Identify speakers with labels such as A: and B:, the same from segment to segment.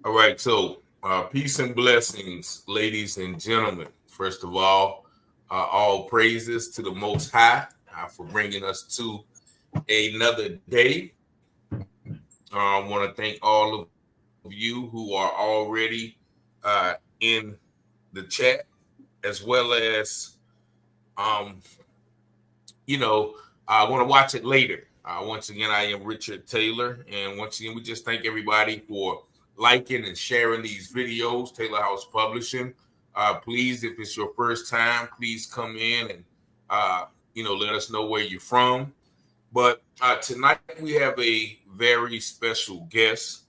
A: All right, so peace and blessings, ladies and gentlemen. First of all praises to the Most High for bringing us to another day. I want to thank all of you who are already in the chat, as well as, um, I want to watch it later. Once again, I am Richard Taylor, and once again, we just thank everybody for liking and sharing these videos. Taylor House Publishing. Please, if it's your first time, please come in and let us know where you're from. But tonight we have a very special guest,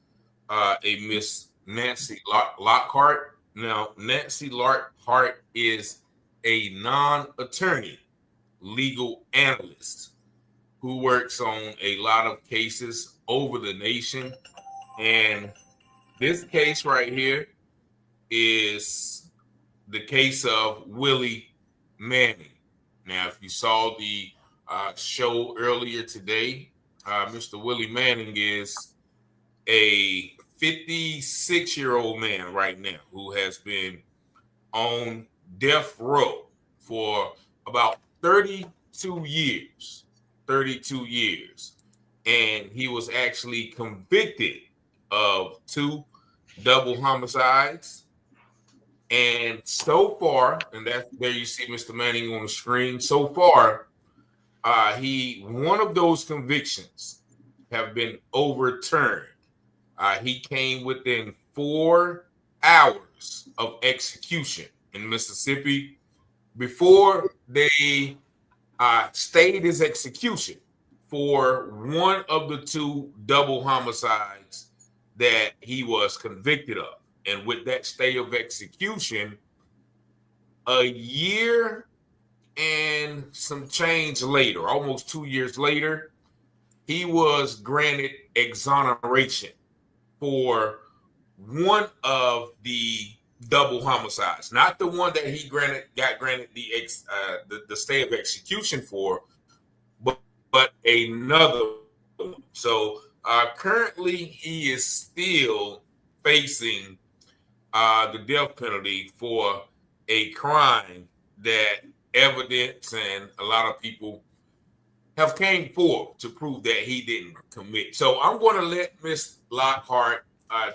A: a Miss Nancy Lockhart. Now, Nancy Lockhart is a non-attorney legal analyst who works on a lot of cases over the nation. And this case right here is the case of Willie Manning. Now, if you saw the show earlier today, Mr. Willie Manning is a 56-year-old man right now who has been on death row for about 32 years. 32 years. And he was actually convicted of 2 double homicides. And so far, and that's there you see Mr. Manning on the screen. So far, one of those convictions have been overturned. He came within 4 hours of execution in Mississippi before they stayed his execution for one of the 2 double homicides that he was convicted of. And with that stay of execution, a year and some change later, almost 2 years later, he was granted exoneration for one of the double homicides, not the one that he got granted the stay of execution for, but another one. So currently, he is still facing the death penalty for a crime that evidence and a lot of people have came forth to prove that he didn't commit. So I'm going to let Miss Lockhart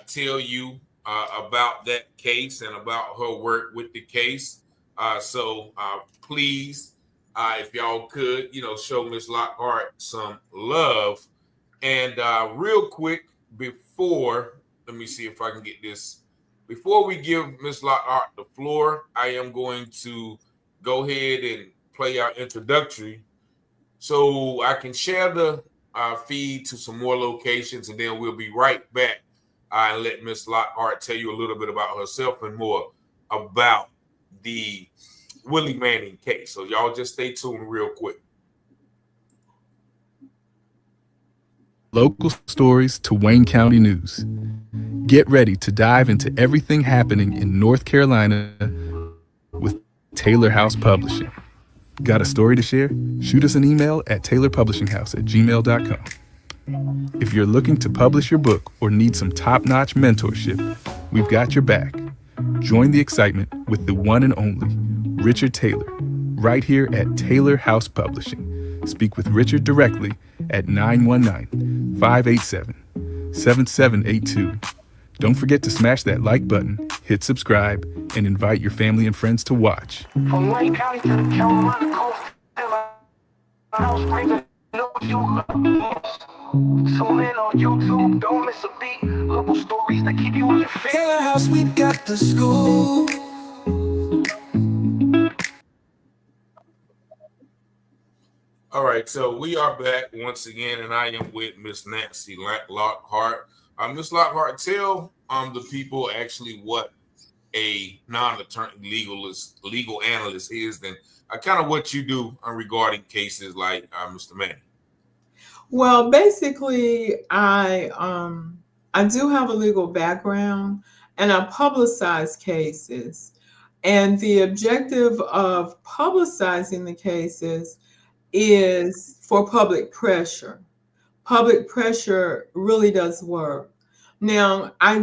A: tell you about that case and about her work with the case. So please, if y'all could, show Miss Lockhart some love. And real quick, let me see if I can get this. Before we give Miss Lockhart the floor, I am going to go ahead and play our introductory so I can share the feed to some more locations, and then we'll be right back and let Miss Lockhart tell you a little bit about herself and more about the Willie Manning case. So y'all just stay tuned real quick.
B: Local stories to Wayne County news. Get ready to dive into everything happening in North Carolina with Taylor House Publishing. Got a story to share? Shoot us an email at taylorpublishinghouse@gmail.com. If you're looking to publish your book or need some top-notch mentorship, we've got your back. Join the excitement with the one and only Richard Taylor, right here at Taylor House Publishing. Speak with Richard directly at 919-587-7782. Don't forget to smash that like button, hit subscribe, and invite your family and friends to watch.
C: From Wayne County to the Carolina coast, house bringing no you. Tune in on YouTube, don't miss a beat. Local stories that keep you on your feet.
D: Taylor House, we got the school.
A: All right, so we are back once again, and I am with Miss Nancy Lockhart. Miss Lockhart, tell the people actually what a non-attorney legal analyst is, and kind of what you do regarding cases like Mr. Manning.
E: Well, basically, I do have a legal background, and I publicize cases. And the objective of publicizing the cases is for public pressure. Public pressure really does work. Now, I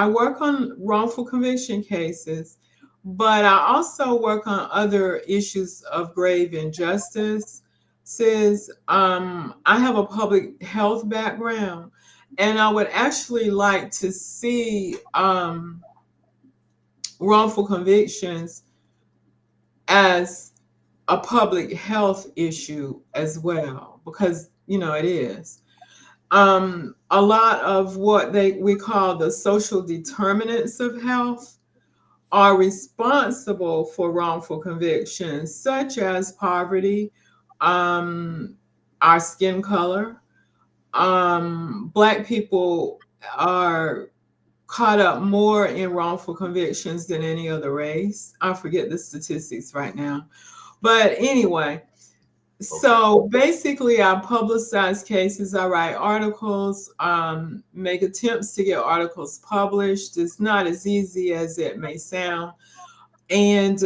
E: work on wrongful conviction cases, but I also work on other issues of grave injustice. Says I have a public health background, and I would actually like to see wrongful convictions as a public health issue as well, because it is. A lot of what we call the social determinants of health are responsible for wrongful convictions, such as poverty, um, our skin color. Black people are caught up more in wrongful convictions than any other race. I forget the statistics right now. But anyway,
A: Okay.
E: so basically, I publicize cases, I write articles, make attempts to get articles published. It's not as easy as it may sound. And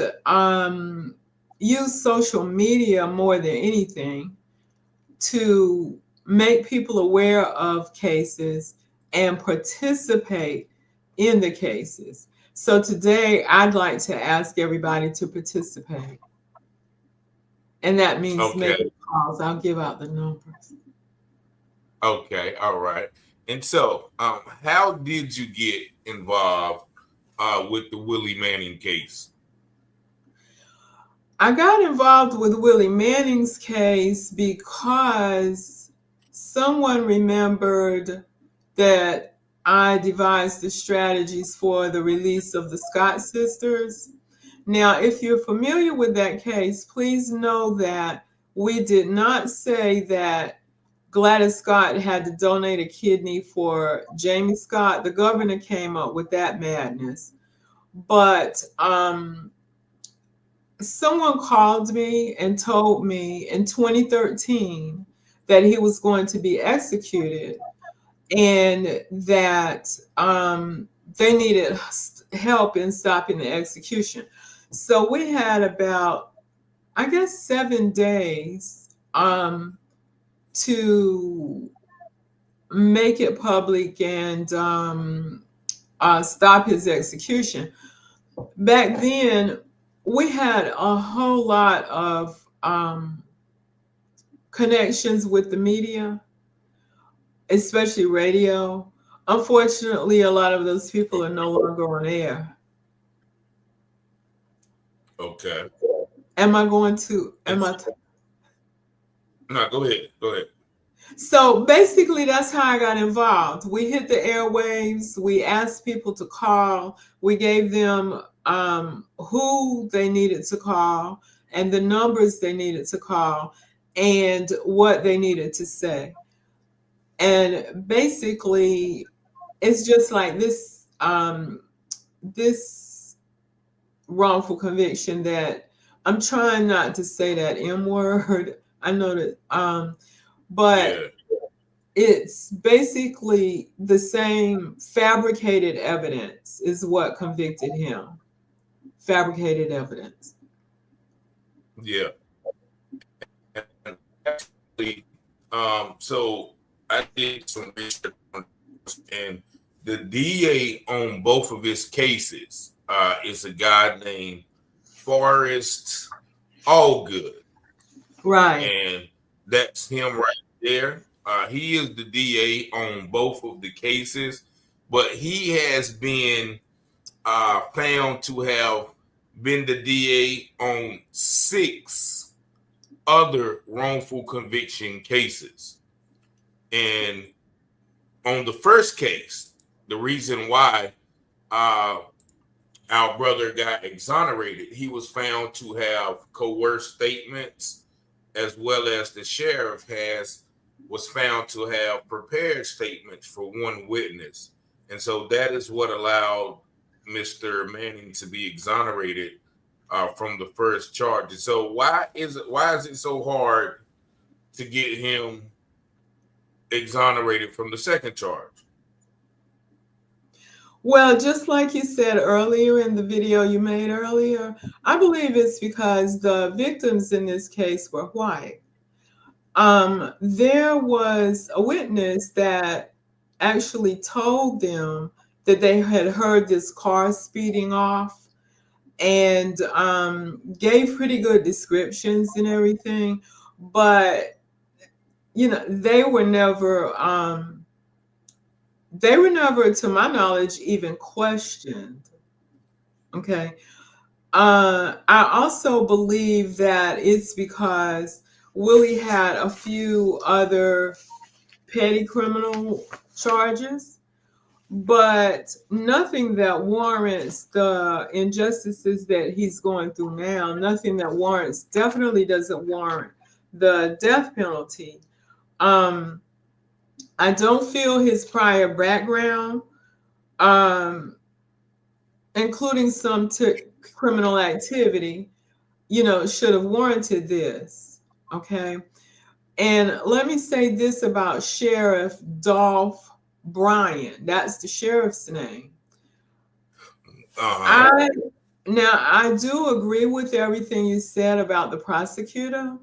E: use social media more than anything to make people aware of cases and participate in the cases. So today, I'd like to ask everybody to participate. And that means
A: Okay.
E: making calls. I'll give out the numbers.
A: Okay. All right. And so, how did you get involved with the Willie Manning case?
E: I got involved with Willie Manning's case because someone remembered that I devised the strategies for the release of the Scott sisters. Now, if you're familiar with that case, please know that we did not say that Gladys Scott had to donate a kidney for Jamie Scott. The governor came up with that madness. But someone called me and told me in 2013 that he was going to be executed and that they needed help in stopping the execution. So we had about, I guess, 7 days to make it public and stop his execution. Back then, we had a whole lot of connections with the media, especially radio. Unfortunately, a lot of those people are no longer on air.
A: Okay.
E: Am I going to? Am I?
A: No, go ahead. Go ahead.
E: So basically, that's how I got involved. We hit the airwaves. We asked people to call. We gave them who they needed to call and the numbers they needed to call and what they needed to say. And basically, it's just like this wrongful conviction that I'm trying not to say that M word. I know that, but
A: Yeah.
E: it's basically the same fabricated evidence is what convicted him. Fabricated evidence.
A: Yeah. And actually, so I did some research on this, and the DA on both of his cases is a guy named Forrest Allgood.
E: Right.
A: And that's him right there. He is the DA on both of the cases, but he has been found to have been the DA on 6 other wrongful conviction cases. And on the first case, the reason why our brother got exonerated, he was found to have coerced statements, as well as the sheriff was found to have prepared statements for one witness. And so that is what allowed Mr. Manning to be exonerated from the first charge. And so why is it so hard to get him exonerated from the second charge?
E: Well, just like you said earlier in the video you made earlier, I believe it's because the victims in this case were white. There was a witness that actually told them that they had heard this car speeding off, and gave pretty good descriptions and everything, but they were never, to my knowledge, even questioned. Okay. I also believe that it's because Willie had a few other petty criminal charges, but nothing that warrants the injustices that he's going through now. Nothing that warrants, definitely doesn't warrant the death penalty. Um, I don't feel his prior background, um, including some criminal activity, should have warranted this. Okay. And let me say this about Sheriff Dolph Bryant. That's the sheriff's name. I do agree with everything you said about the prosecutor,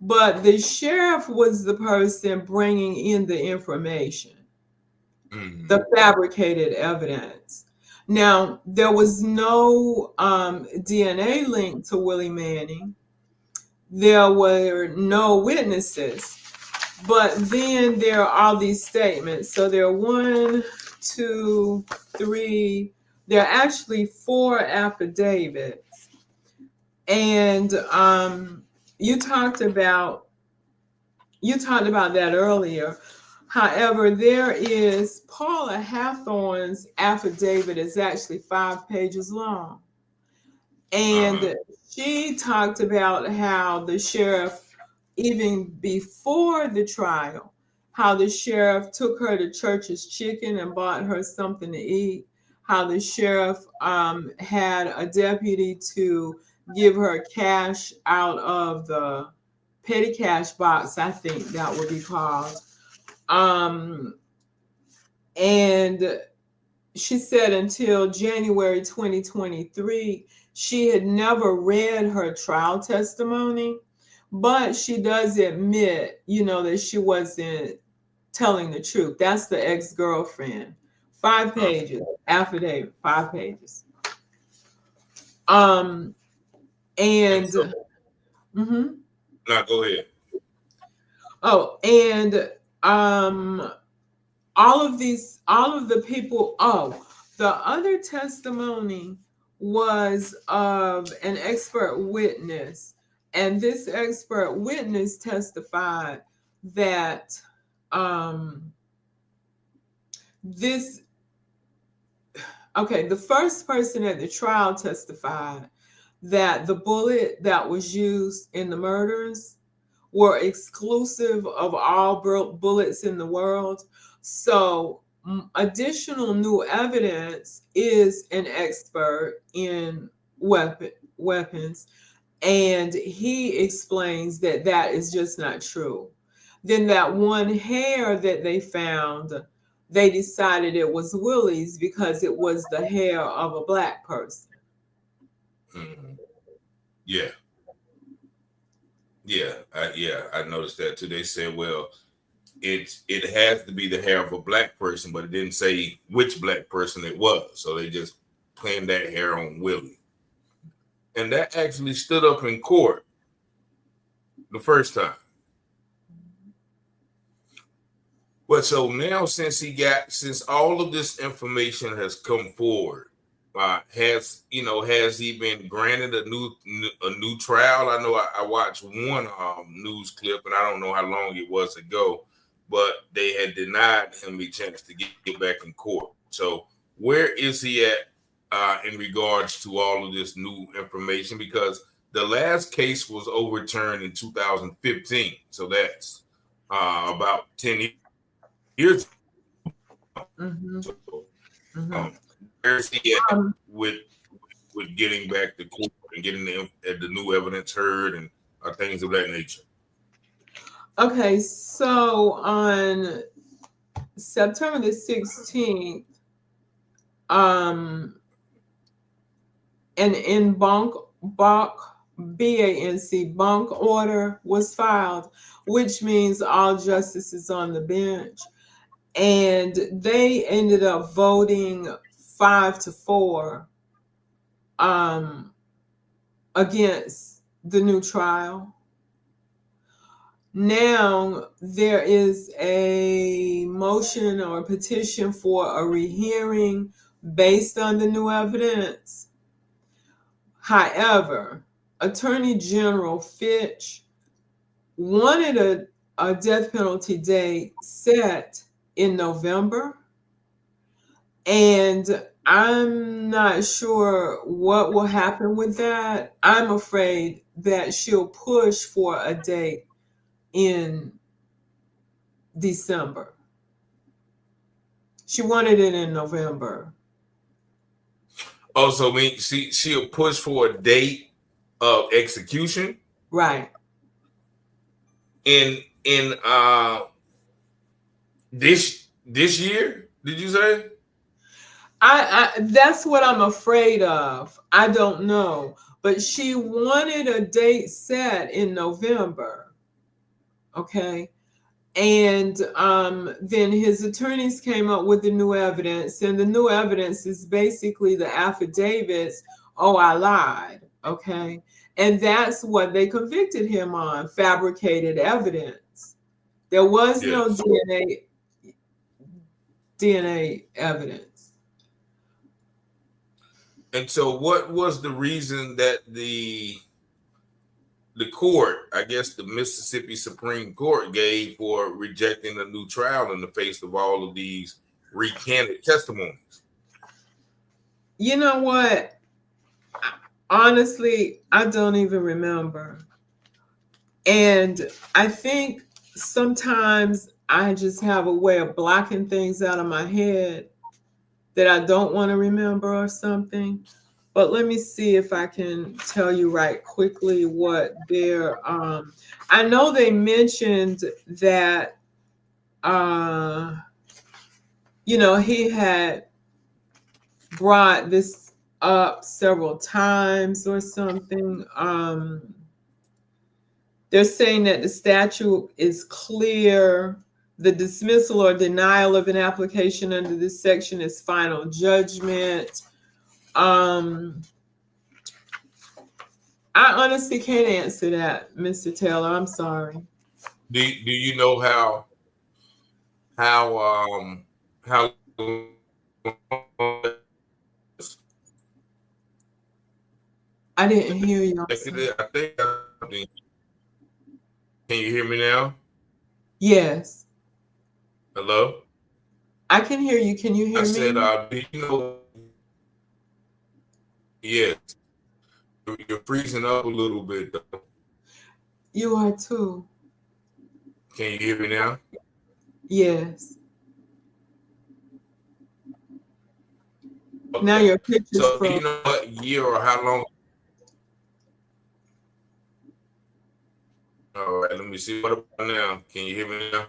E: but the sheriff was the person bringing in the information, the fabricated evidence. Now, there was no DNA link to Willie Manning. There were no witnesses. But then there are all these statements. So there are 1, 2, 3. There are actually 4 affidavits. And you talked about that earlier. However, there is Paula Hathorn's affidavit is actually 5 pages long. And she talked about how the sheriff, even before the trial, how the sheriff took her to Church's Chicken and bought her something to eat, how the sheriff had a deputy to give her cash out of the petty cash box, I think that would be called. And she said until January 2023, she had never read her trial testimony, but she does admit, that she wasn't telling the truth. That's the ex-girlfriend. 5 pages, affidavit, 5 pages. And
A: Now go ahead.
E: Oh, and all of the people, the other testimony was of an expert witness, and this expert witness testified that the first person at the trial testified that the bullet that was used in the murders were exclusive of all bullets in the world. So additional new evidence is an expert in weapons, and he explains that that is just not true. Then that one hair that they found, they decided it was Willie's because it was the hair of a Black person.
A: Yeah. I noticed that too. They said, well, it has to be the hair of a Black person, but it didn't say which Black person it was. So they just pinned that hair on Willie. And that actually stood up in court the first time. But so now, since all of this information has come forward, has he been granted a new trial? I know I watched one news clip, and I don't know how long it was ago, but they had denied him a chance to get back in court. So where is he at in regards to all of this new information? Because the last case was overturned in 2015, so that's about 10 years ago. So, where's he at with getting back to court and getting the new evidence heard and things of that nature?
E: Okay, so on September the 16th, an en banc BANC bunk order was filed, which means all justices on the bench. and they ended up voting 5-4 against the new trial. Now there is a motion or a petition for a rehearing based on the new evidence. However, Attorney General Fitch wanted a death penalty date set in November, and I'm not sure what will happen with that. I'm afraid that she'll push for a date in December. She wanted it in November.
A: Oh, so I mean, she'll push for a date of execution
E: Right.
A: in this year. Did you say?
E: I that's what I'm afraid of. I don't know, but she wanted a date set in November. Okay. And then his attorneys came up with the new evidence, and the new evidence is basically the affidavits. Oh, I lied. Okay. And that's what they convicted him on, fabricated evidence. There was no
A: Yes.
E: DNA evidence.
A: And so, what was the reason that the court, I guess the Mississippi Supreme Court, gave for rejecting a new trial in the face of all of these recanted testimonies?
E: You know what? Honestly, I don't even remember. And I think sometimes I just have a way of blocking things out of my head that I don't want to remember or something. But let me see if I can tell you right quickly what their I know they mentioned that he had brought this up several times or something. They're saying that the statute is clear. The dismissal or denial of an application under this section is final judgment. I honestly can't answer that, Mr. Taylor. I'm sorry.
A: Do you know how
E: I didn't hear you.
A: I think. Can you hear me now?
E: Yes.
A: Hello?
E: I can hear you. Can you hear
A: I
E: me?
A: said, do you know? Yes. You're freezing up a little bit, though.
E: You are too.
A: Can you hear me now?
E: Yes.
A: Okay.
E: Now your picture's
A: So, do
E: frozen.
A: you know what year or how long? All right, let me see. What about now? Can you hear me now?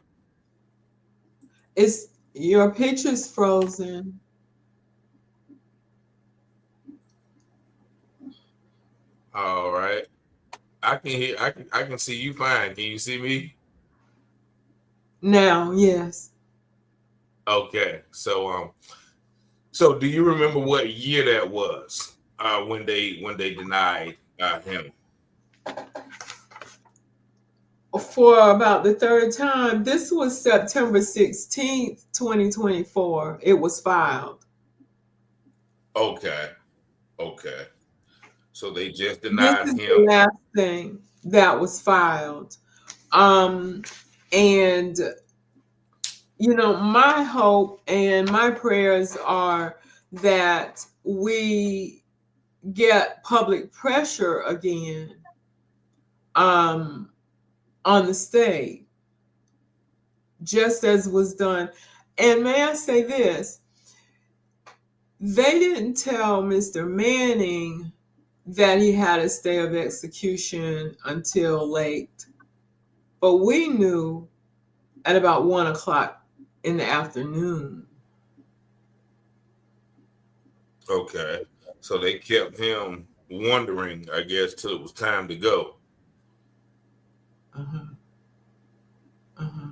E: It's your picture's frozen.
A: All right. I can hear. I can see you fine. Can you see me?
E: Now, yes.
A: Okay. So do you remember what year that was? When they denied him?
E: For about the third time, this was September 16th, 2024. It was filed.
A: Okay. Okay. So they just
E: This
A: denied
E: is the
A: him.
E: last thing that was filed. And my hope and my prayers are that we get public pressure again on the state, just as was done. And may I say this? They didn't tell Mr. Manning that he had a stay of execution until late, but we knew at about 1:00 in the afternoon.
A: Okay. So they kept him wondering, I guess, till it was time to go.
E: Uh-huh. Uh-huh.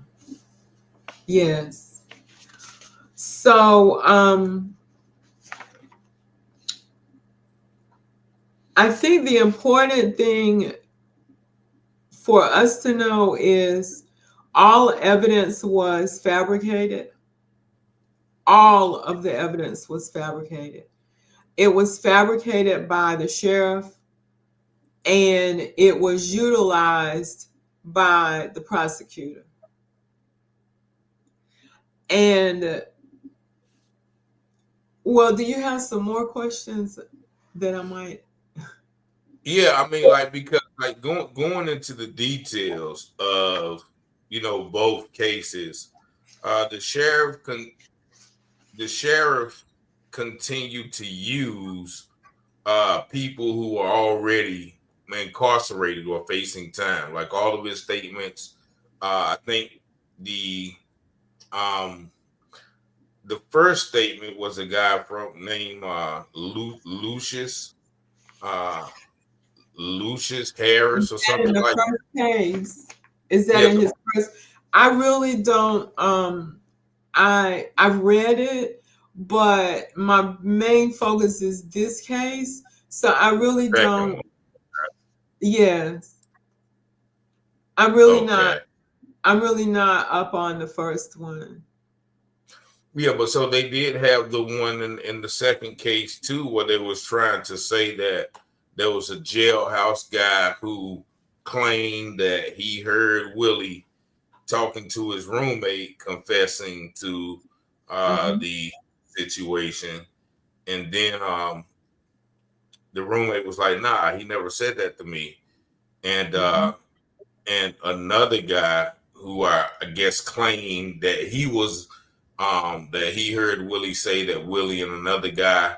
E: Yes. So I think the important thing for us to know is all evidence was fabricated. All of the evidence was fabricated. It was fabricated by the sheriff, and it was utilized by the prosecutor. And well, do you have some more questions that I might?
A: Yeah, I mean, like, because like going into the details of both cases, the sheriff continued to use people who are already incarcerated or facing time. Like all of his statements, I think the um the first statement was a guy named Lucius uh Lucius Harris or
E: In
A: something
E: the
A: like that.
E: first case, is that
A: Yeah,
E: in his first? I really don't. I've read it, but my main focus is this case. So I really
A: the
E: don't.
A: second one.
E: Yes, I'm really not.
A: Okay.
E: I'm really not up on the first one.
A: Yeah, but so they did have the one in the second case too, where they was trying to say that there was a jailhouse guy who claimed that he heard Willie talking to his roommate, confessing to
E: Mhm.
A: the situation, and then the roommate was like, "Nah, he never said that to me," and
E: Mhm.
A: and another guy who I guess claimed that that he heard Willie say that Willie and another guy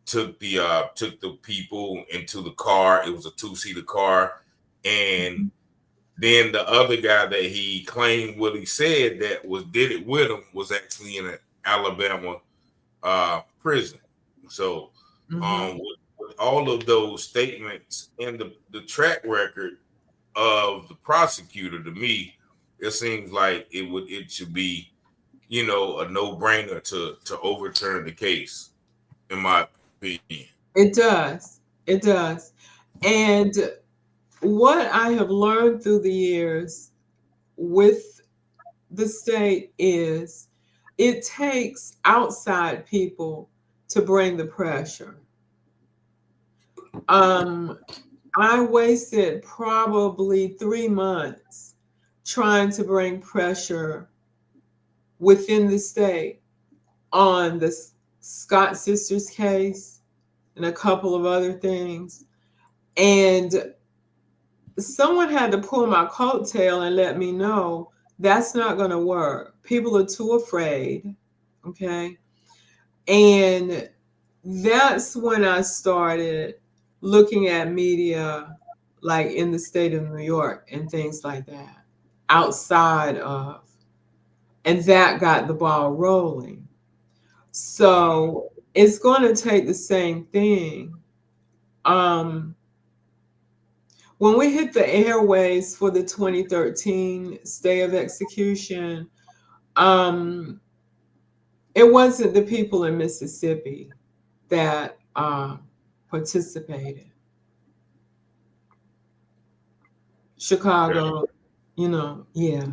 A: took the people into the car. It was a two-seater car, and then the other guy that he claimed Willie said that did it with him was actually in an Alabama prison. So
E: Mhm.
A: with all of those statements and the track record of the prosecutor, to me, it seems like it should be, a no-brainer to overturn the case, in my opinion.
E: It does. It does. And what I have learned through the years with the state is it takes outside people to bring the pressure. Um, I wasted probably 3 months trying to bring pressure within the state on the Scott sisters case and a couple of other things. And someone had to pull my coattail and let me know that's not going to work. People are too afraid. Okay. And that's when I started looking at media like in the state of New York and things like that outside of, and that got the ball rolling. So it's going to take the same thing. Um, when we hit the airways for the 2013 stay of execution, um, it wasn't the people in Mississippi that participated.
A: Okay.
E: Chicago, yeah.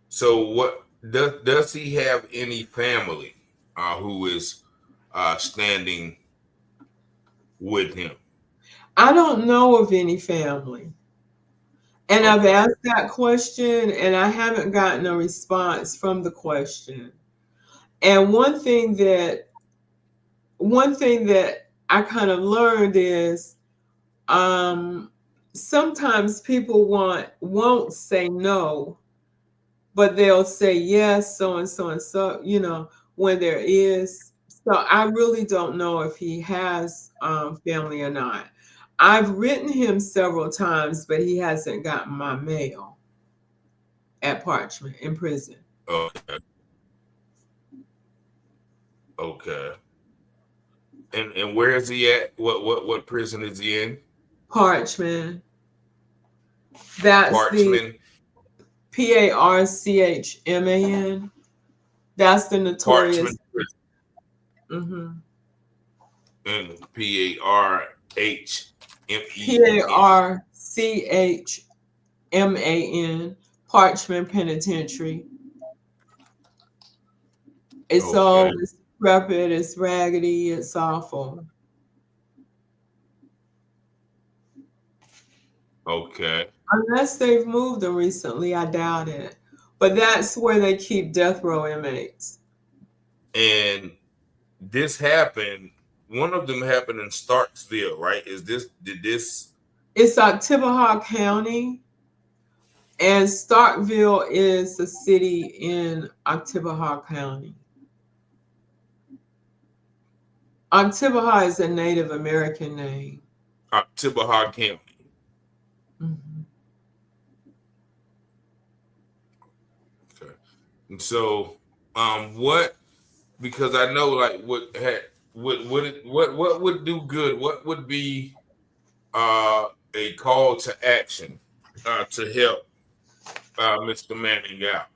A: So what does he have any family who is standing with him?
E: I don't know of any family. And I've
A: Okay.
E: asked that question and I haven't gotten a response from the question. And one thing that I kind of learned is um sometimes people won't say no, but they'll say yes, so and so and so, when there is. So I really don't know if he has family or not. I've written him several times, but he hasn't gotten my mail at Parchment in prison.
A: Okay. Okay. And where is he at? What prison is he in?
E: Parchment. That's the
A: Parchman.
E: Parchman. That's the notorious.
A: Parchment Prison.
E: Mm-hmm.
A: And PARHMEN.
E: PARCHMAN, Parchment Penitentiary. It's
A: Okay.
E: old, it's decrepit, it's raggedy, it's awful.
A: Okay.
E: Unless they've moved them recently, I doubt it. But that's where they keep death row inmates.
A: And this happened. One of them happened in Starksville, right? Did this?
E: It's Oktibbeha County, and Starkville is a city in Oktibbeha County. Oktibbeha is a Native American name.
A: Oktibbeha County.
E: Mm-hmm.
A: Okay. And so, what? Because I know, like, what would do good? What would be a call to action to help Mr. Manning out?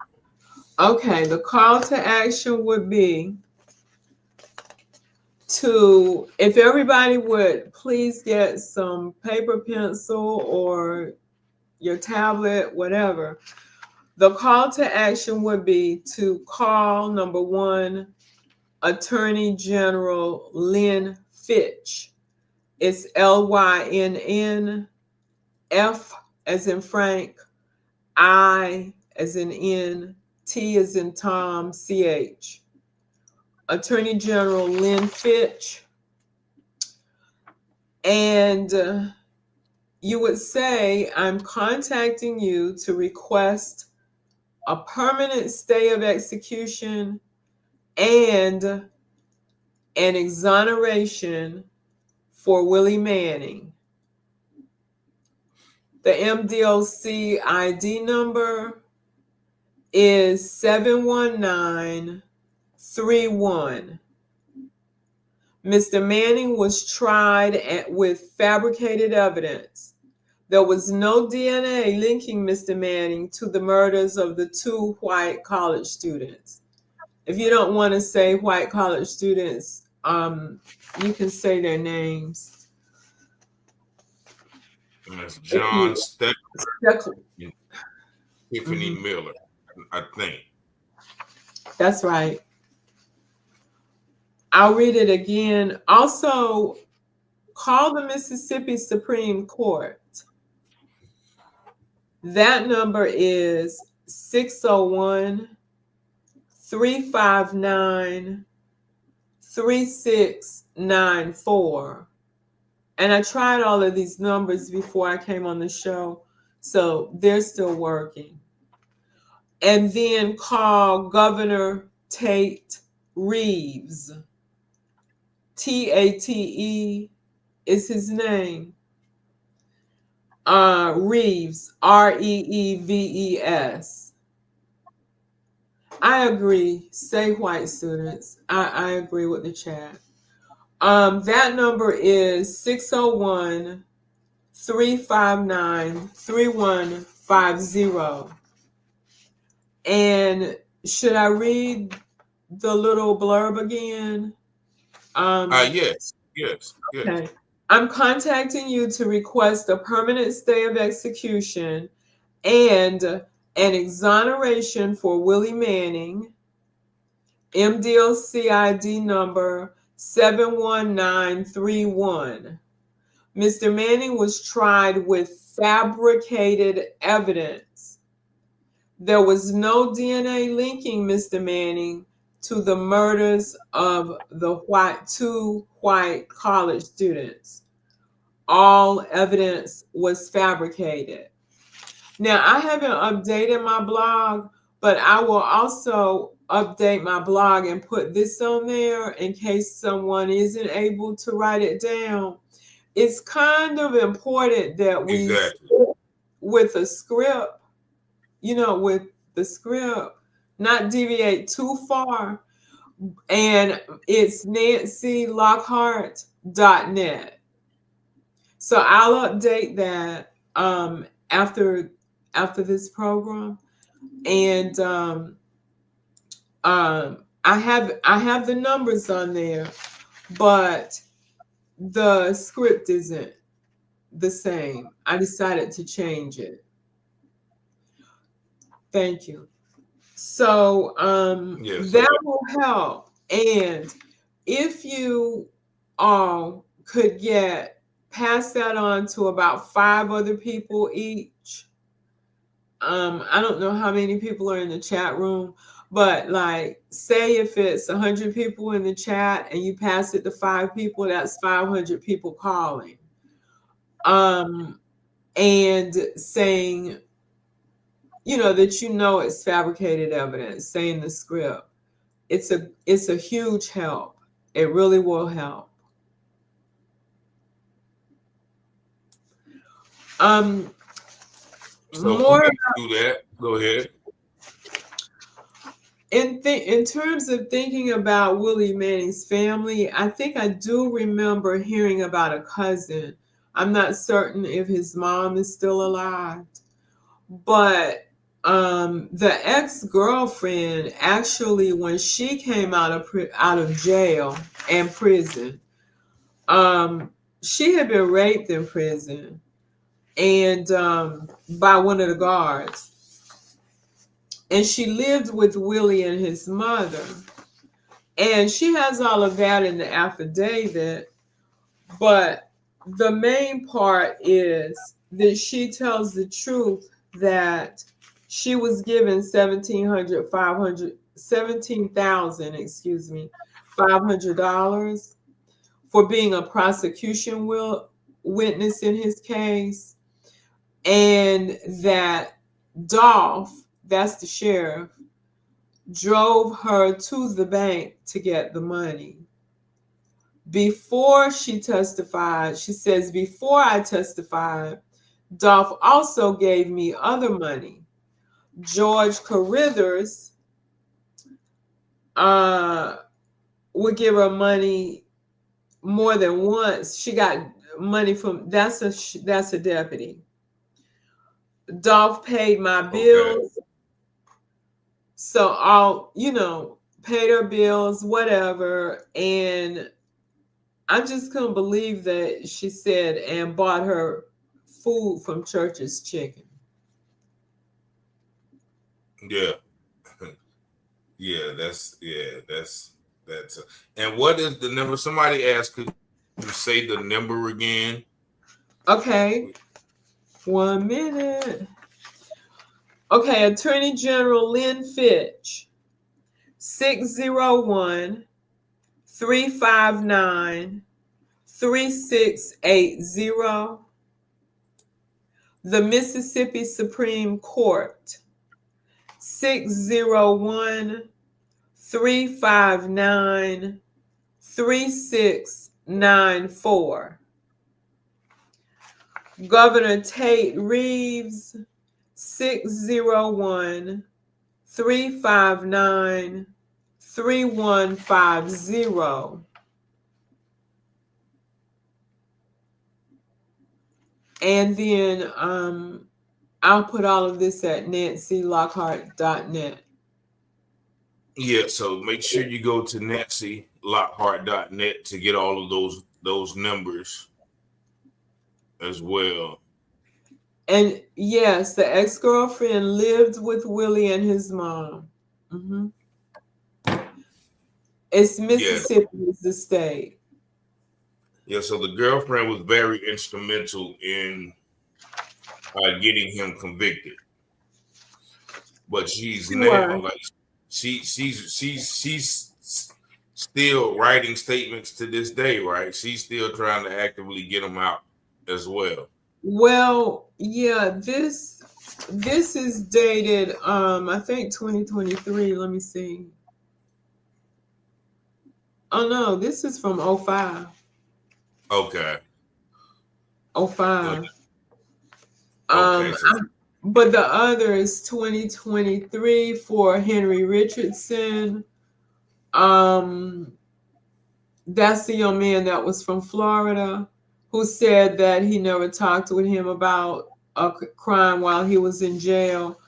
E: Okay, the call to action would be to, if everybody would please get some paper, pencil, or your tablet, whatever. The call to action would be to call, number one, Attorney General Lynn Fitch. It's LYNN, F as in Frank, I as in N, T as in Tom, CH. Attorney General Lynn Fitch. And you would say, I'm contacting you to request a permanent stay of execution and an exoneration for Willie Manning. The MDOC ID number is 71931. Mr. Manning was tried with fabricated evidence. There was no DNA linking Mr. Manning to the murders of the two white college students. If you don't want to say white college students, you can say their names.
A: That's John Steckler and Tiffany Miller, I think.
E: That's right. I'll read it again. Also, call the Mississippi Supreme Court. That number is 601-359-3694. And I tried all of these numbers before I came on the show, so they're still working. And then call Governor Tate Reeves. Tate is his name. Reeves, Reeves. I agree. Say white students. I agree with the chat. That number is 601-359-3150. And should I read the little blurb again?
A: Yes.
E: Okay. I'm contacting you to request a permanent stay of execution and an exoneration for Willie Manning, MDOC ID number 71931. Mr. Manning was tried with fabricated evidence. There was no DNA linking Mr. Manning to the murders of the two white college students. All evidence was fabricated. Now, I haven't updated my blog, but I will also update my blog and put this on there in case someone isn't able to write it down. It's kind of important that we stick with a script, with the script, not deviate too far. And it's NancyLockhart.net. So I'll update that after this program. And I have the numbers on there, but the script isn't the same. I decided to change it. Thank you. So
A: Yeah. So
E: that will help. And if you all could pass that on to about 5 other people each. I don't know how many people are in the chat room, but like say if it's 100 people in the chat and you pass it to 5 people, that's 500 people calling. And saying, that it's fabricated evidence, saying the script. It's a huge help. It really will help. More
A: please do that. Go ahead.
E: in terms of thinking about Willie Manning's family, I think I do remember hearing about a cousin. I'm not certain if his mom is still alive, but the ex-girlfriend, actually, when she came out of jail and prison, she had been raped in prison and by one of the guards. And she lived with Willie and his mother. And she has all of that in the affidavit. But the main part is that she tells the truth that she was given $17,500 for being a prosecution witness in his case, and that Dolph, that's the sheriff, drove her to the bank to get the money. Before she testified, she says, before I testified, Dolph also gave me other money. George Carithers would give her money more than once. She got money from, that's a deputy. Dolph paid my bills. Okay. So I'll, paid her bills, whatever. And I just couldn't believe that she said, and bought her food from Church's Chicken.
A: Yeah. That's and what is the number? Somebody asked, could you say the number again?
E: Okay. 1 minute. Okay, Attorney General Lynn Fitch, 601-359-3680. The Mississippi Supreme Court, 601-359-3694. Governor Tate Reeves, 601-359-3150. And then I'll put all of this at NancyLockhart.net.
A: Yeah, so make sure you go to NancyLockhart.net to get all of those numbers as well.
E: And yes, the ex-girlfriend lived with Willie and his mom. Mm-hmm. It's Mississippi is the state.
A: Yeah, so the girlfriend was very instrumental in getting him convicted. But she's now like she's still writing statements to this day, right? She's still trying to actively get him out as well.
E: Well, yeah, this is dated I think 2023. Let me see. Oh no, this is from 05.
A: Okay.
E: 05. Okay, but the other is 2023 for Henry Richardson. That's the young man that was from Florida who said that he never talked with him about a crime while he was in jail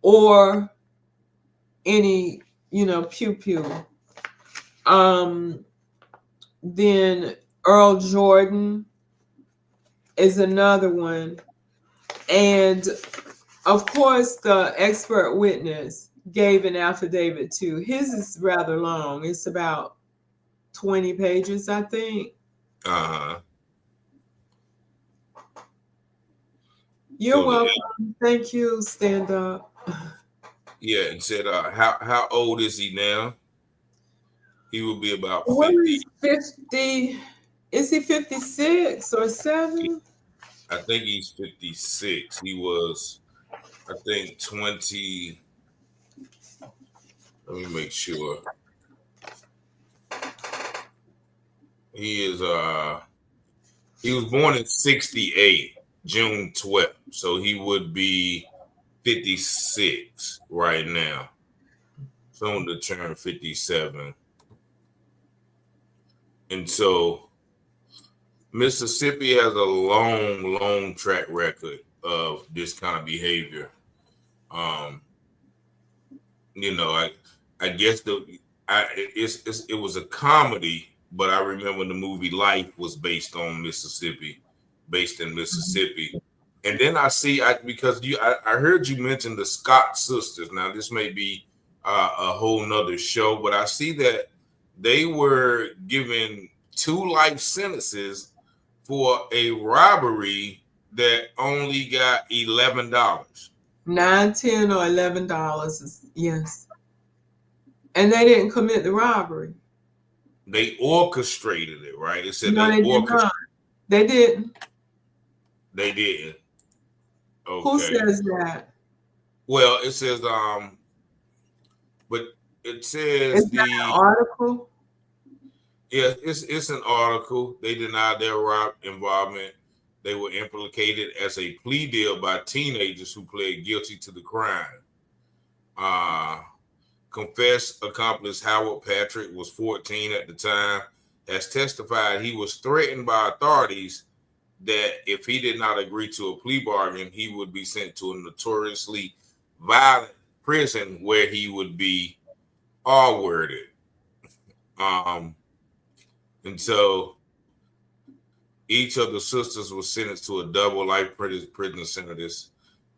E: or any, pew pew. Then Earl Jordan is another one. And of course, the expert witness gave an affidavit too. His is rather long. It's about 20 pages, I think.
A: Uh-huh.
E: You're
A: So
E: welcome. Thank you. Stand up.
A: yeah, and said, how old is he now? He will be about 50.
E: Willie's 50. Is he 56 or 7?
A: I think he's 56. He was, I think, 20. Let me make sure. He is he was born in 68, June 12th. So he would be 56 right now. Soon to turn 57. And so Mississippi has a long track record of this kind of behavior. I guess it was a comedy, but I remember the movie Life was based in Mississippi. And then I heard you mention the Scott sisters. Now this may be a whole nother show, but I see that they were given 2 life sentences for a robbery that only got $11.
E: $9, $10, or $11 yes. And they didn't commit the robbery.
A: They orchestrated it, right? It said
E: no, they did not. They didn't.
A: They didn't. Okay.
E: Who says that?
A: Well, it says but it says
E: is that an article?
A: Yeah, it's an article. They denied their involvement. They were implicated as a plea deal by teenagers who pled guilty to the crime. Confessed accomplice Howard Patrick was 14 at the time, has testified he was threatened by authorities that if he did not agree to a plea bargain, he would be sent to a notoriously violent prison where he would be R-worded. And so each of the sisters was sentenced to a double life prison sentence.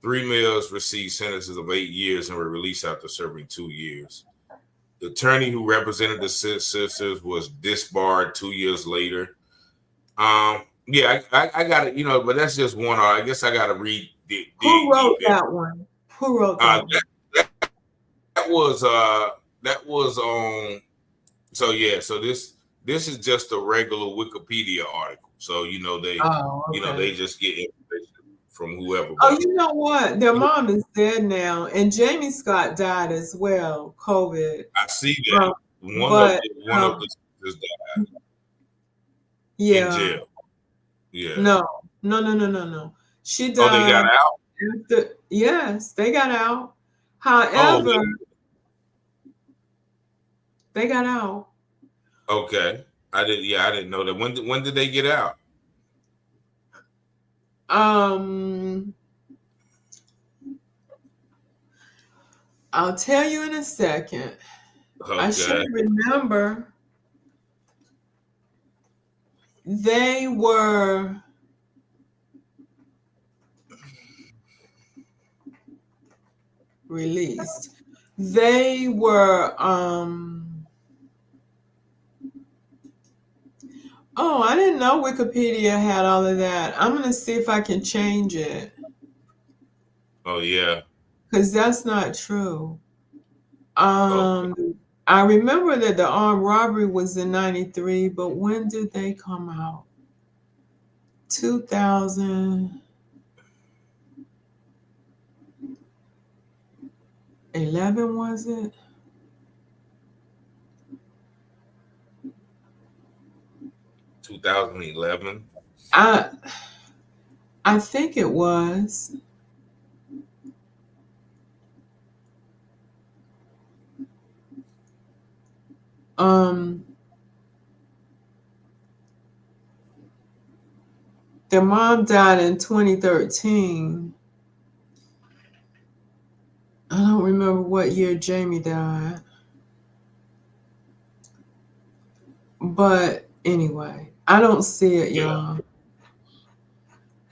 A: 3 males received sentences of 8 years and were released after serving 2 years. The attorney who represented the sisters was disbarred 2 years later. Yeah, I got it, but that's just one. I guess I got to read.
E: Who wrote that one? Who wrote that one?
A: That was on. So yeah, so this is just a regular Wikipedia article. So they just get information from whoever.
E: Oh, you know what? Their mom is dead now, and Jamie Scott died as well. COVID.
A: I see that. One of the sisters died.
E: Yeah.
A: In jail. Yeah.
E: No. She died.
A: Oh, they got out?
E: Yes, they got out. However, they got out.
A: Okay. I didn't know that. When did they get out?
E: I'll tell you in a second. Okay. I should remember. They were released. They were oh, I didn't know Wikipedia had all of that. I'm going to see if I can change it.
A: Oh, yeah.
E: Because that's not true. I remember that the armed robbery was in 93, but when did they come out? 2011, was it?
A: $2011.
E: I think it was. Their mom died in 2013. I don't remember what year Jamie died. But anyway, I don't see it,
A: Yeah.
E: y'all.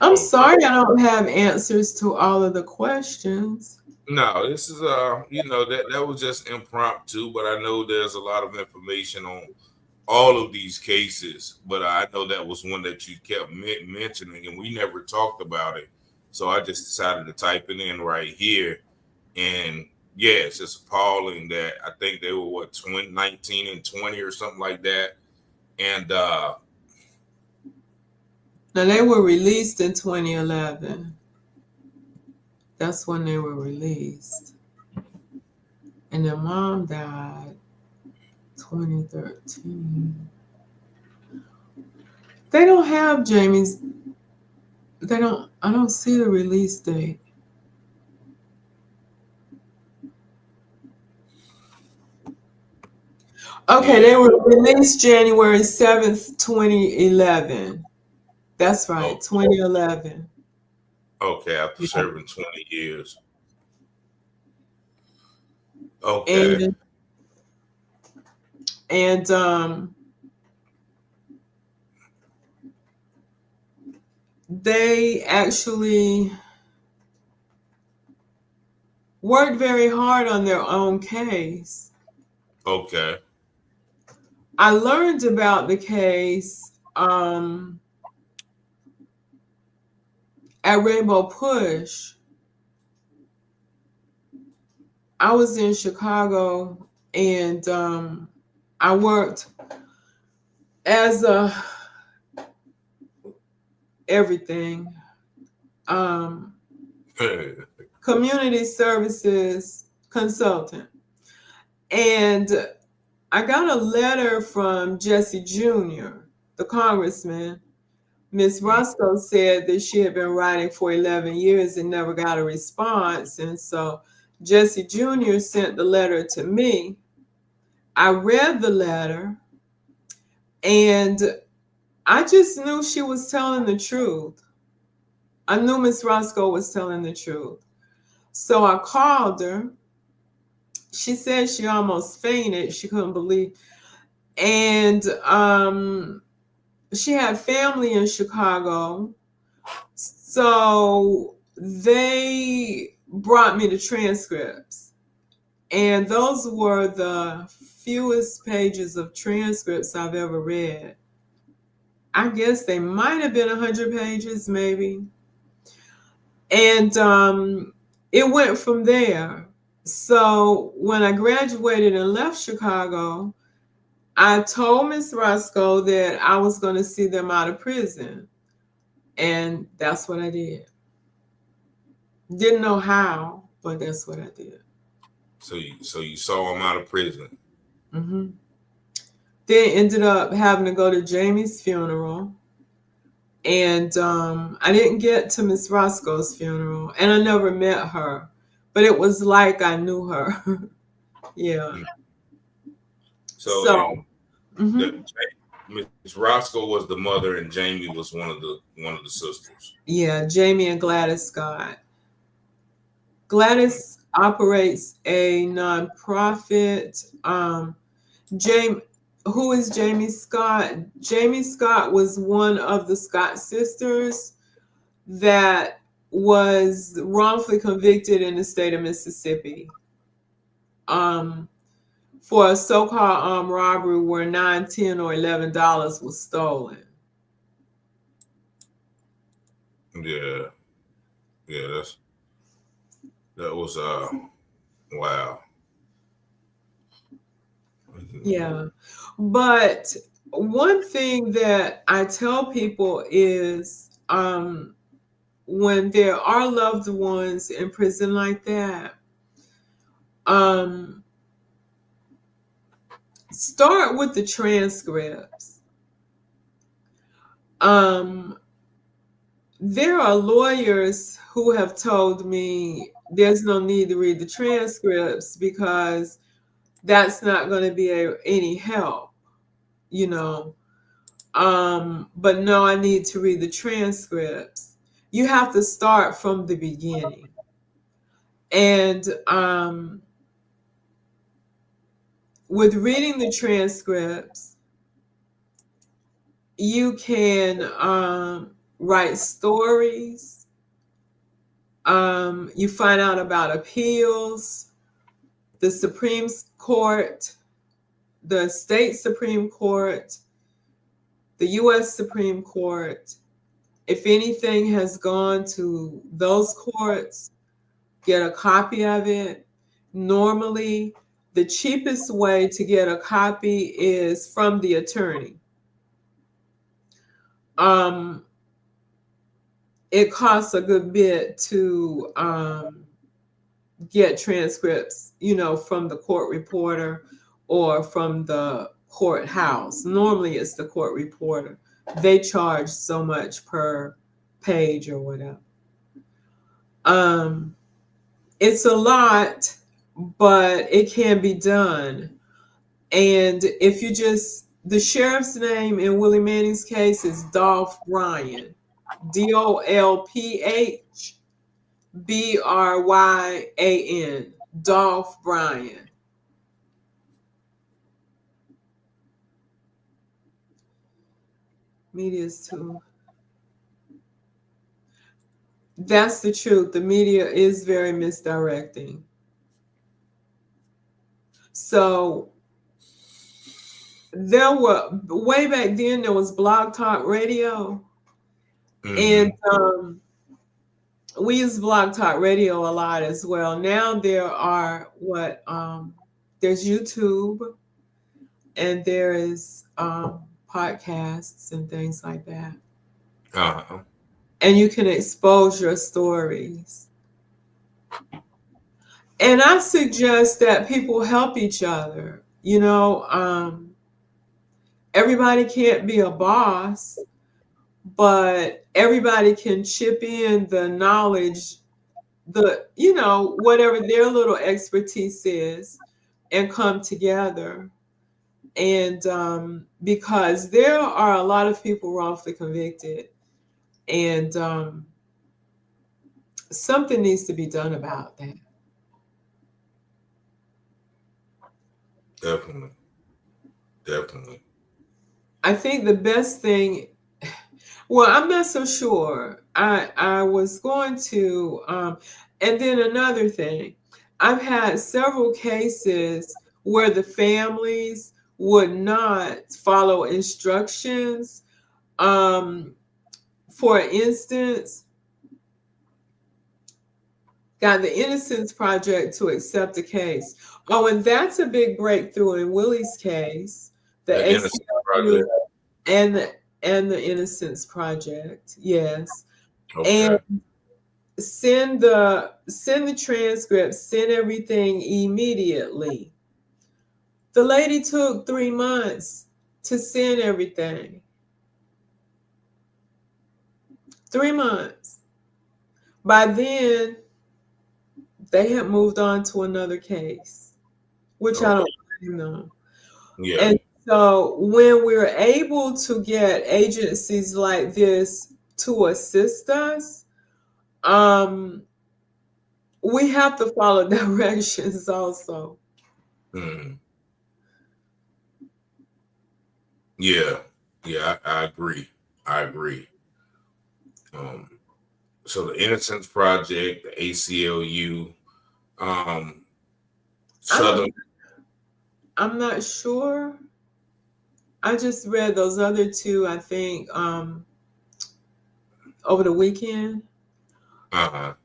E: I'm
A: Okay.
E: sorry I don't have answers to all of the questions.
A: No, this is that was just impromptu, but I know there's a lot of information on all of these cases, but I know that was one that you kept mentioning, and we never talked about it. So I just decided to type it in right here. And yeah, it's just appalling that I think they were 19 and 20 or something like that. And
E: Now they were released in 2011. That's when they were released. And their mom died 2013. They don't have Jamie's. I don't see the release date. Okay, they were released January 7th, 2011. That's right, 2011.
A: okay, after
E: Yeah.
A: serving 20 years. Okay.
E: And they actually worked very hard on their own case.
A: Okay.
E: I learned about the case at Rainbow Push. I was in Chicago, and I worked as a everything community services consultant. And I got a letter from Jesse Jr., the congressman. Miss Roscoe said that she had been writing for 11 years and never got a response. And so Jesse Jr. sent the letter to me. I read the letter, and I just knew she was telling the truth. I knew Miss Roscoe was telling the truth. So I called her. She said she almost fainted. She couldn't believe. And she had family in Chicago. So they brought me the transcripts. And those were the fewest pages of transcripts I've ever read. I guess they might have been 100 pages, maybe. And it went from there. So when I graduated and left Chicago, I told Miss Roscoe that I was going to see them out of prison. And that's what I did. Didn't know how, but that's what I did.
A: So you saw him out of prison.
E: Mm-hmm. Then ended up having to go to Jamie's funeral. And I didn't get to Miss Roscoe's funeral, and I never met her, but it was like I knew her. Yeah. So
A: Miss Roscoe was the mother, and Jamie was one of the sisters.
E: Yeah, Jamie and Gladys Scott. Gladys operates a nonprofit. Who is Jamie Scott? Jamie Scott was one of the Scott sisters that was wrongfully convicted in the state of Mississippi for a so-called armed robbery where $9, $10, or $11 was stolen.
A: Yeah, that was wow.
E: Yeah, but one thing that I tell people is when there are loved ones in prison like that, start with the transcripts. There are lawyers who have told me there's no need to read the transcripts because that's not going to be any help, you know. But no, I need to read the transcripts. You have to start from the beginning. And with reading the transcripts, You can write stories. You find out about appeals, the Supreme Court, the state Supreme Court, the U.S. Supreme Court. If anything has gone to those courts, get a copy of it. Normally, the cheapest way to get a copy is from the attorney. It costs a good bit to get transcripts, from the court reporter or from the courthouse. Normally, it's the court reporter. They charge so much per page or whatever. It's a lot, but it can be done. And if you the sheriff's name in Willie Manning's case is Dolph Bryan, DOLPHBRYAN, Dolph Bryan. Media's too. That's the truth. The media is very misdirecting. So way back then, there was Blog Talk Radio. And we use Blog Talk Radio a lot as well. Now there are there's YouTube, and there is podcasts and things like that. And you can expose your stories. And I suggest that people help each other. Everybody can't be a boss, but everybody can chip in the knowledge, whatever their little expertise is, and come together. And because there are a lot of people wrongfully convicted, and something needs to be done about that.
A: Definitely.
E: I think the best thing, well, I'm not so sure. I was going to, and then another thing, I've had several cases where the families would not follow instructions. For instance, got the Innocence Project to accept a case. Oh, and that's a big breakthrough in Willie's case. The ACLU and the Innocence Project, yes. Okay. And send the transcript, send everything immediately. The lady took 3 months to send everything. 3 months. By then, they had moved on to another case, which I don't know. Yeah. And so when we're able to get agencies like this to assist us, we have to follow directions also.
A: Yeah, I agree. So the Innocence Project, the ACLU, Southern.
E: I'm not sure. I just read those other two, I think, over the weekend. I'm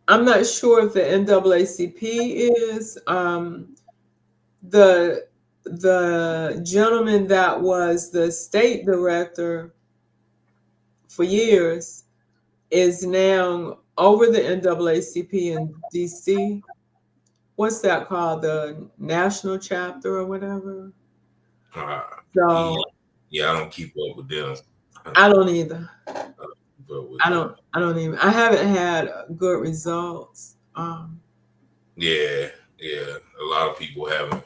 E: not sure if the NAACP is. The gentleman that was the state director for years is now over the NAACP in DC. What's that called? The national chapter or whatever? So
A: yeah, I don't keep up with them.
E: I don't either. I don't even. I haven't had good results.
A: Yeah, a lot of people haven't.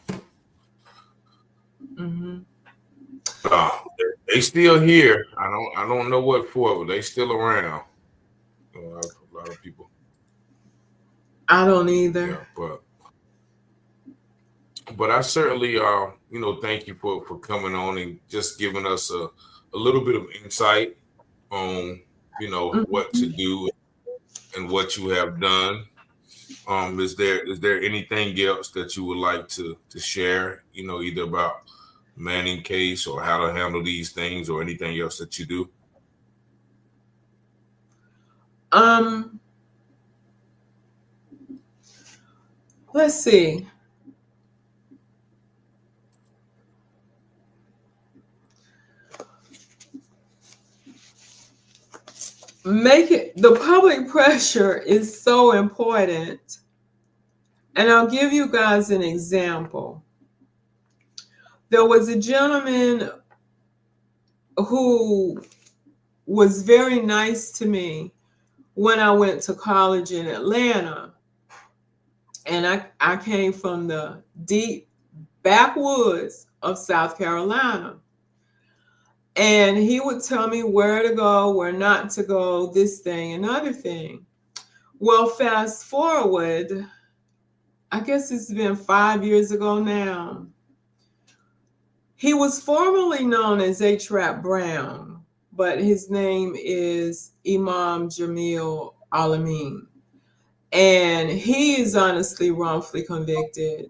A: They still here. I don't know what for, but they still around. A lot of people.
E: I don't either.
A: Yeah, But I certainly, thank you for coming on and just giving us a little bit of insight on, what to
E: Mhm.
A: do and what you have done. Is there anything else that you would like to share? Either about Manning case or how to handle these things or anything else that you do?
E: Um, let's see. The public pressure is so important. And I'll give you guys an example. There was a gentleman who was very nice to me when I went to college in Atlanta. And I came from the deep backwoods of South Carolina. And he would tell me where to go, where not to go, this thing, another thing. Well, fast forward, I guess it's been 5 years ago now. He was formerly known as H. Rap Brown, but his name is Imam Jamil Alamin. And he is honestly wrongfully convicted.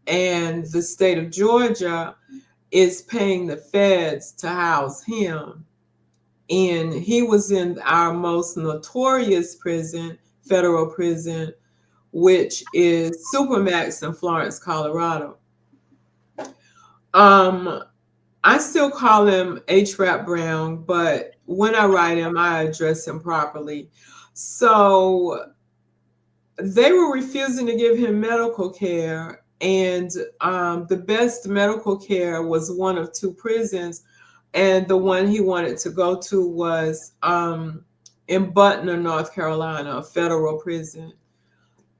E: And the state of Georgia is paying the feds to house him. And he was in our most notorious prison, federal prison, which is Supermax in Florence, Colorado. I still call him H. Rap Brown, but when I write him, I address him properly. So they were refusing to give him medical care, and the best medical care was one of two prisons, and the one he wanted to go to was in Butner, North Carolina, a federal prison.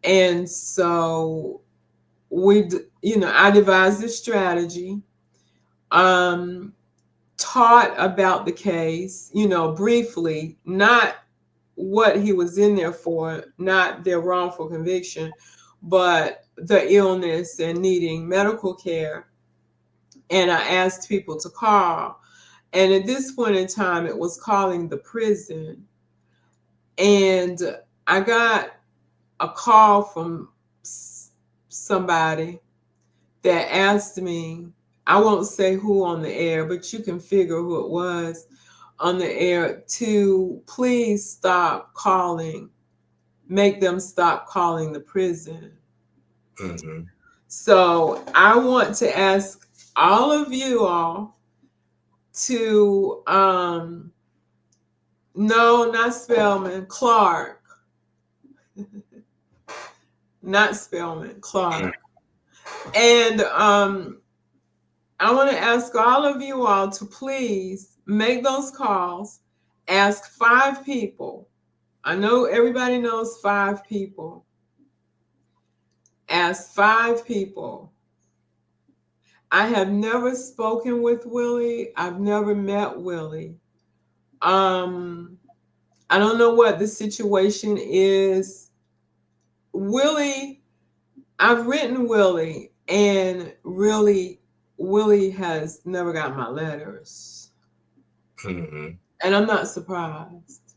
E: And so I devised a strategy, taught about the case, briefly, not what he was in there for, not their wrongful conviction, but the illness and needing medical care. And I asked people to call. And at this point in time, it was calling the prison. And I got a call from somebody that asked me, I won't say who on the air, but you can figure who it was on the air, to please stop calling, make them stop calling the prison.
A: Mm-hmm.
E: So I want to ask all of you all to, no, not Spellman, Clark. Not Spellman, Clark. And I want to ask all of you all to please make those calls. Ask 5 people. I know everybody knows 5 people. Ask 5 people. I have never spoken with Willie. I've never met Willie. I don't know what the situation is. Willie, I've written Willie, and really, Willie has never got my letters.
A: Mm-hmm.
E: And I'm not surprised.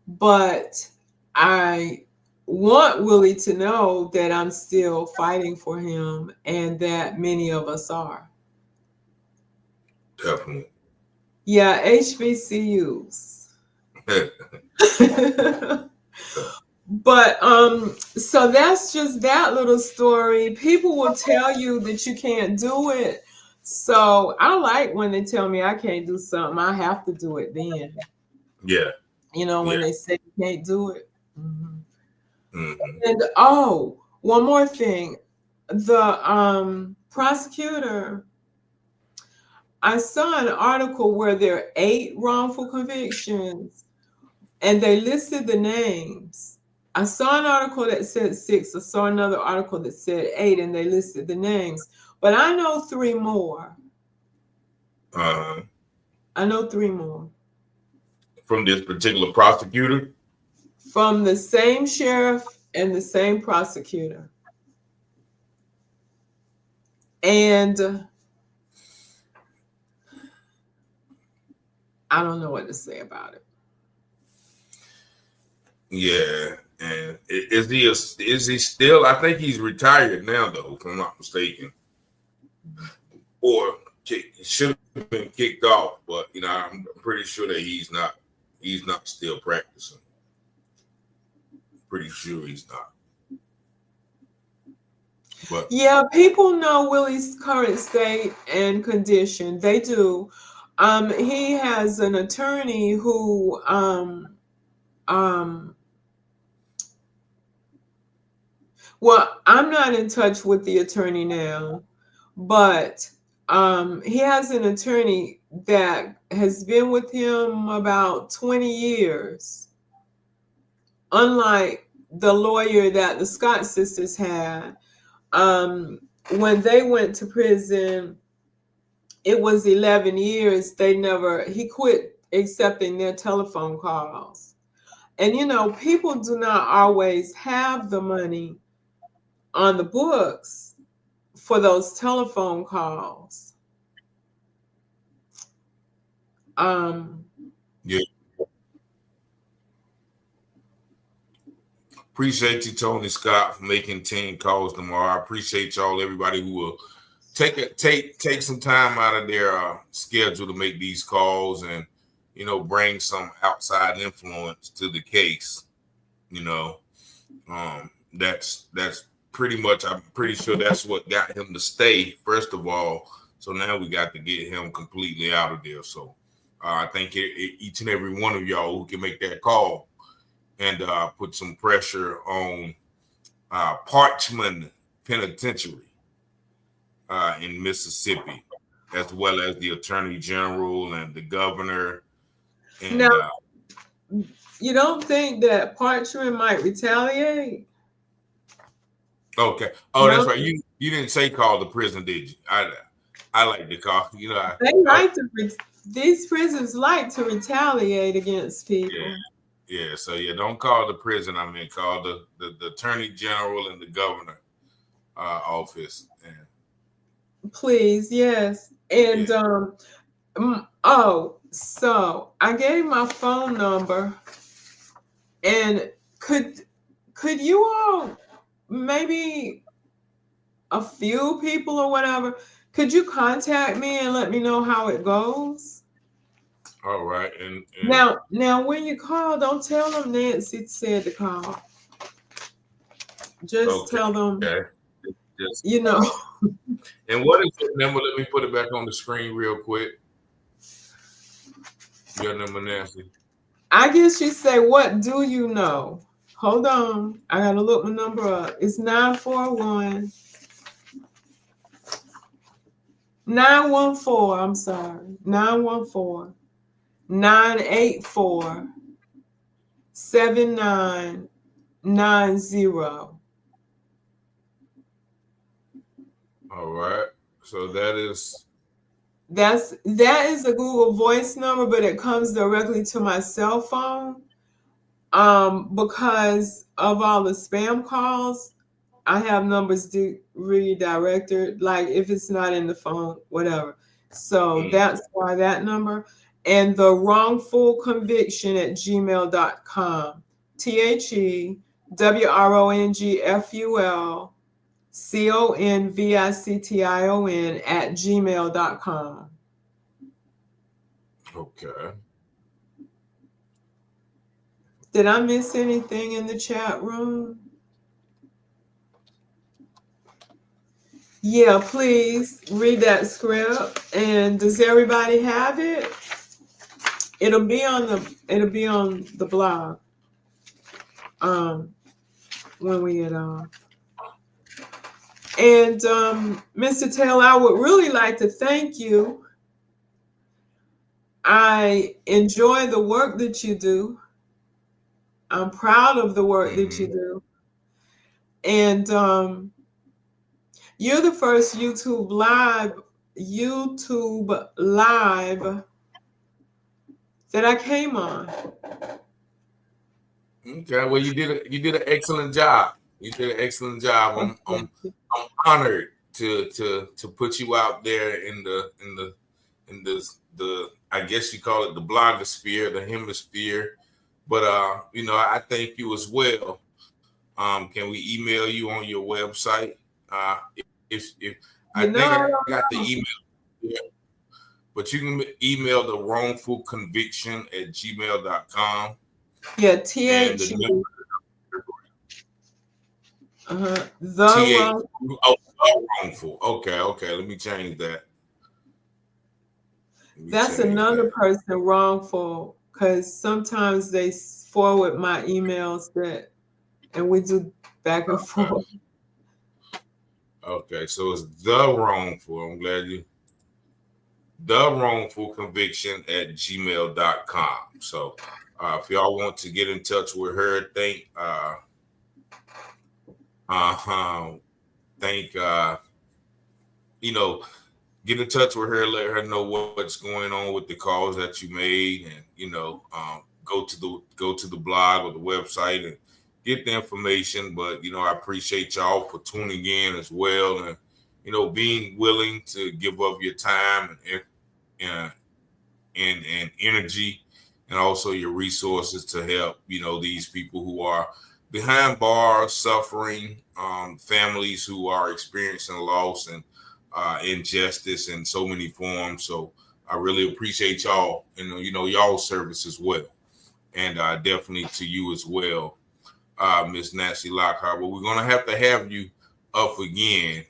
E: But I want Willie to know that I'm still fighting for him, and that many of us are.
A: Definitely.
E: Yeah, HBCUs. But so that's just that little story. People will tell you that you can't do it. So I like when they tell me I can't do something, I have to do it then.
A: Yeah.
E: When
A: Yeah.
E: they say you can't do it. Mm-hmm.
A: Mm-hmm.
E: And one more thing. The prosecutor, I saw an article where there are 8 wrongful convictions, and they listed the names. I saw an article that said 6. I saw another article that said 8, and they listed the names. But I know 3 more.
A: Uh-huh.
E: I know 3 more.
A: From this particular prosecutor?
E: From the same sheriff and the same prosecutor. And I don't know what to say about it.
A: Yeah, and is he still? I think he's retired now, though, if I'm not mistaken, or should have been kicked off. But I'm pretty sure that he's not still practicing. Pretty sure he's not. But
E: yeah, people know Willie's current state and condition. They do. He has an attorney who well, I'm not in touch with the attorney now, but he has an attorney that has been with him about 20 years. Unlike the lawyer that the Scott sisters had, when they went to prison, it was 11 years. He quit accepting their telephone calls. And people do not always have the money on the books for those telephone calls.
A: yeah, appreciate you, Tony Scott, for making 10 calls tomorrow. I appreciate y'all, everybody who will take some time out of their schedule to make these calls and bring some outside influence to the case. That's pretty much, I'm pretty sure that's what got him to stay, first of all. So now we got to get him completely out of there. So I think each and every one of y'all who can make that call and put some pressure on Parchman Penitentiary in Mississippi, as well as the Attorney General and the governor. And
E: now, you don't think that Parchman might retaliate?
A: Okay. Oh, no. That's right. You didn't say call the prison, did you? I like to call.
E: These prisons like to retaliate against people.
A: Yeah. So don't call the prison. I mean, call the Attorney General and the governor office.
E: Please, yes. And so I gave my phone number, and could you all, maybe a few people or whatever, could you contact me and let me know how it goes?
A: All right. And
E: now when you call, don't tell them Nancy said to call. Just tell them.
A: Okay. And what is your number? Let me put it back on the screen real quick. Your number, Nancy.
E: I guess you say, what do you know? Hold on. I got to look my number up. It's 914. I'm sorry. 914-984-7990.
A: All right. So that is
E: a Google Voice number, but it comes directly to my cell phone. Because of all the spam calls, I have numbers redirected, like if it's not in the phone, whatever. So that's why that number. And the wrongful conviction at gmail.com. THEWRONGFULCONVICTION at gmail.com.
A: okay.
E: Did I miss anything in the chat room? Yeah, please read that script. And does everybody have it? It'll be on the blog. When we get on. And Mr. Taylor, I would really like to thank you. I enjoy the work that you do. I'm proud of the work that you do. And you're the first YouTube live that I came on.
A: Okay, well, you did an excellent job. I'm honored to put you out there in the I guess you call it the blogosphere, the hemisphere. But I thank you as well. Can we email you on your website? If I think I got the email. Yeah. But you can email the wrongfulconviction@gmail.com.
E: Yeah, THE. The
A: wrongful. Okay. Let me change that.
E: That's another person, wrongful, because sometimes they forward my emails and we do back and forth.
A: Okay, so it's the wrongful. I'm glad you. The wrongful conviction@gmail.com. So if y'all want to get in touch with her, get in touch with her, let her know what's going on with the calls that you made, and go to the blog or the website and get the information. But I appreciate y'all for tuning in as well, and being willing to give up your time and energy, and also your resources to help these people who are behind bars, suffering, families who are experiencing loss and injustice in so many forms. So I really appreciate y'all and y'all's service as well, and definitely to you as well, Miss Nancy Lockhart. But we're gonna have to have you up again,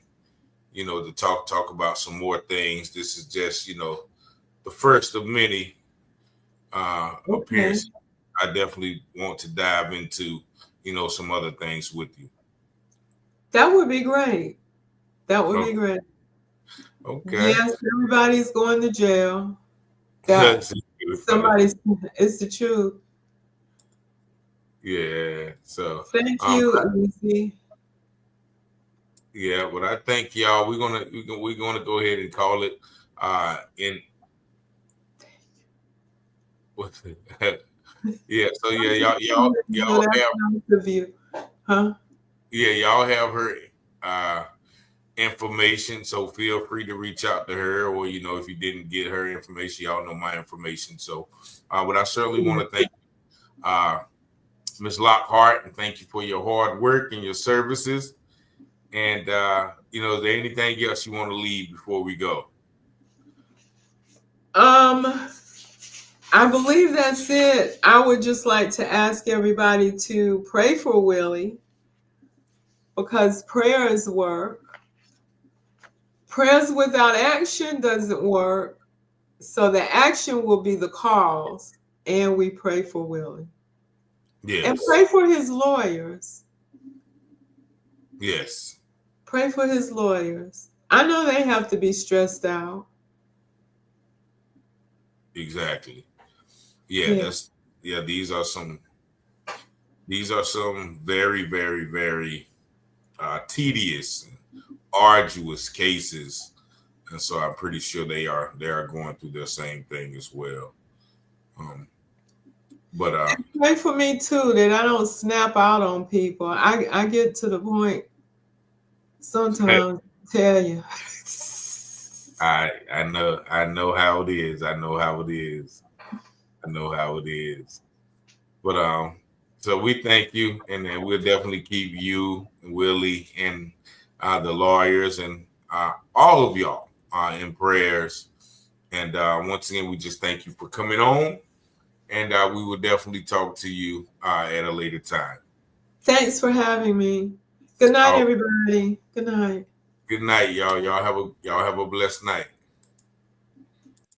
A: to talk about some more things. This is just the first of many appearances. I definitely want to dive into some other things with you.
E: That would be great. That would be great.
A: Okay.
E: Yes, everybody's going to jail. It's the truth.
A: Yeah. So
E: thank you, Lucy.
A: Yeah, but I thank y'all. We're gonna go ahead and call it yeah. So yeah, y'all have y'all have her information. So feel free to reach out to her, or if you didn't get her information, y'all know my information. So, but I certainly want to thank Ms. Lockhart, and thank you for your hard work and your services. And is there anything else you want to leave before we go?
E: I believe that's it. I would just like to ask everybody to pray for Willie, because prayers work. Prayers without action doesn't work. So the action will be the cause, and we pray for Willie.
A: Yes.
E: And pray for his lawyers.
A: Yes.
E: Pray for his lawyers. I know they have to be stressed out.
A: Exactly. Yeah. These are some very, very, very tedious and arduous cases, and so I'm pretty sure they are going through the same thing as well. But
E: pray for me too, that I don't snap out on people. I get to the point sometimes. Tell you.
A: I know how it is. I know how it is. But so we thank you, and then we'll definitely keep you, Willie, and the lawyers, and all of y'all in prayers. And once again, we just thank you for coming on, and we will definitely talk to you at a later time.
E: Thanks for having me. Good night, everybody. Good night.
A: Good night, y'all. Y'all have a blessed night.